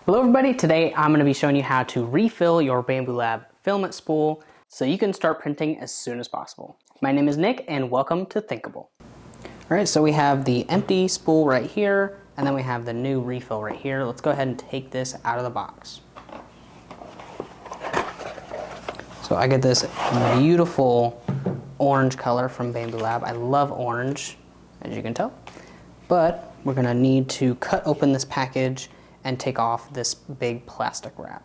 Hello everybody, today I'm going to be showing you how to refill your Bambu Lab filament spool so you can start printing as soon as possible. My name is Nick and welcome to Thinkable. Alright, so we have the empty spool right here and then we have the new refill right here. Let's go ahead and take this out of the box. So I get this beautiful orange color from Bambu Lab. I love orange, as you can tell. But we're going to need to cut open this package and take off this big plastic wrap.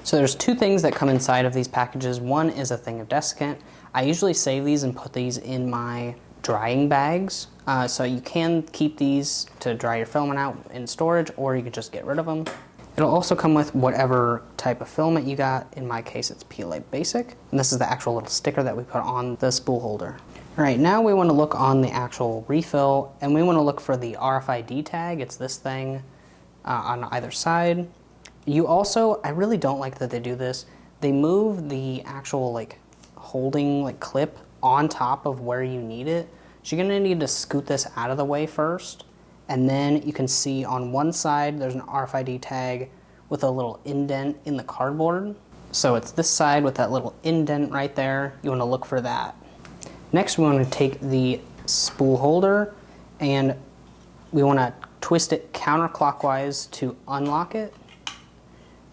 So there's two things that come inside of these packages. One is a thing of desiccant. I usually save these and put these in my drying bags. So you can keep these to dry your filament out in storage, or you can just get rid of them. It'll also come with whatever type of filament you got. In my case, it's PLA Basic. And this is the actual little sticker that we put on the spool holder. All right, now we want to look on the actual refill, and we want to look for the RFID tag. It's this thing on either side. You also, I really don't like that they do this. They move the actual holding clip on top of where you need it. So you're gonna need to scoot this out of the way first. And then you can see on one side there's an RFID tag with a little indent in the cardboard. So it's this side with that little indent right there. You want to look for that. Next we want to take the spool holder and we want to twist it counterclockwise to unlock it.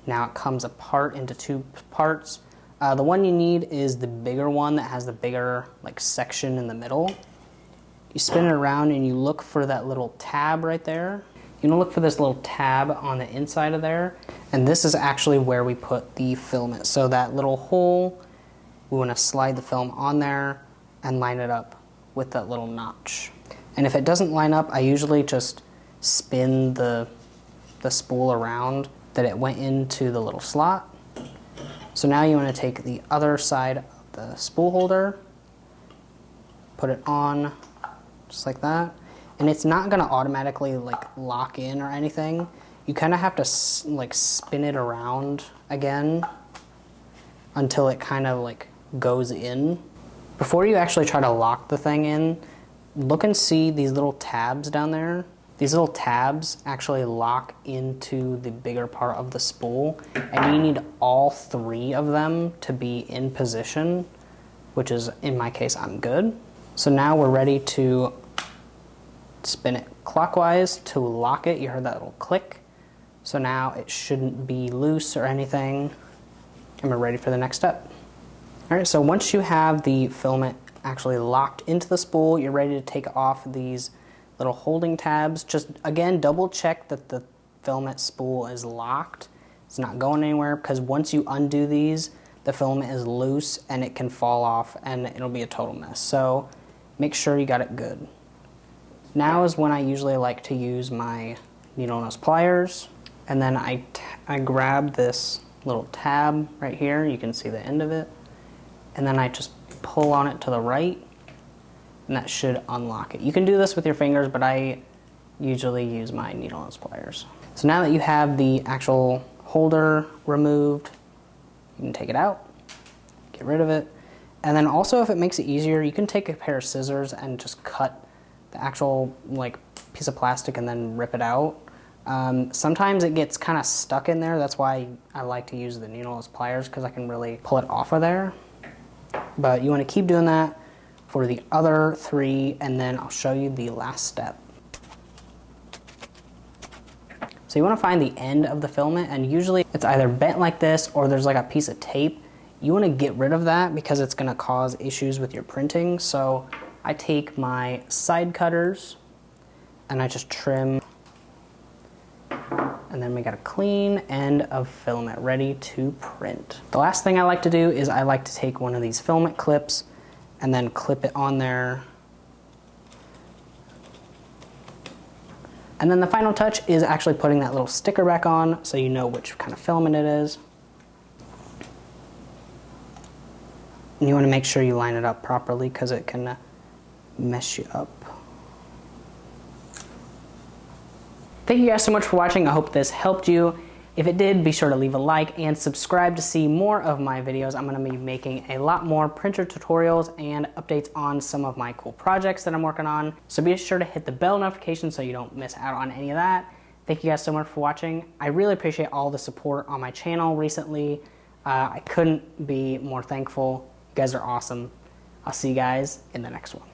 Now it comes apart into two parts. The one you need is the bigger one that has the bigger section in the middle. You spin it around and you look for that little tab right there. You want to look for this little tab on the inside of there, and this is actually where we put the filament. So that little hole, we want to slide the film on there and line it up with that little notch. And if it doesn't line up, I usually just spin the spool around that it went into the little slot. So now you want to take the other side of the spool holder, put it on just like that, and it's not going to automatically lock in or anything. You kind of have to spin it around again until it kind of goes in. Before you actually try to lock the thing in, look and see these little tabs down there. These little tabs actually lock into the bigger part of the spool, and you need all three of them to be in position, which is, in my case, I'm good. So now we're ready to spin it clockwise to lock it. You heard that little click. So now it shouldn't be loose or anything, and we're ready for the next step. All right, so once you have the filament actually locked into the spool, you're ready to take off these little holding tabs. Just again, double check that the filament spool is locked. It's not going anywhere, because once you undo these, the filament is loose and it can fall off and it'll be a total mess. So make sure you got it good. Now is when I usually like to use my needle nose pliers, and then I grab this little tab right here. You can see the end of it, and then I just pull on it to the right, and that should unlock it. You can do this with your fingers, but I usually use my needle nose pliers. So now that you have the actual holder removed, you can take it out, get rid of it, and then also if it makes it easier, you can take a pair of scissors and just cut the actual piece of plastic and then rip it out. Sometimes it gets kind of stuck in there. That's why I like to use the needle nose pliers, because I can really pull it off of there. But you want to keep doing that for the other three, and then I'll show you the last step. So you want to find the end of the filament, and usually it's either bent like this or there's a piece of tape. You want to get rid of that because it's going to cause issues with your printing. So I take my side cutters and I just trim, and then we got a clean end of filament ready to print. The last thing I like to do is I like to take one of these filament clips and then clip it on there. And then the final touch is actually putting that little sticker back on so you know which kind of filament it is. And you want to make sure you line it up properly, because it can mess you up. Thank you guys so much for watching. I hope this helped you. If it did, be sure to leave a like and subscribe to see more of my videos. I'm going to be making a lot more printer tutorials and updates on some of my cool projects that I'm working on. So be sure to hit the bell notification so you don't miss out on any of that. Thank you guys so much for watching. I really appreciate all the support on my channel recently. I couldn't be more thankful. You guys are awesome. I'll see you guys in the next one.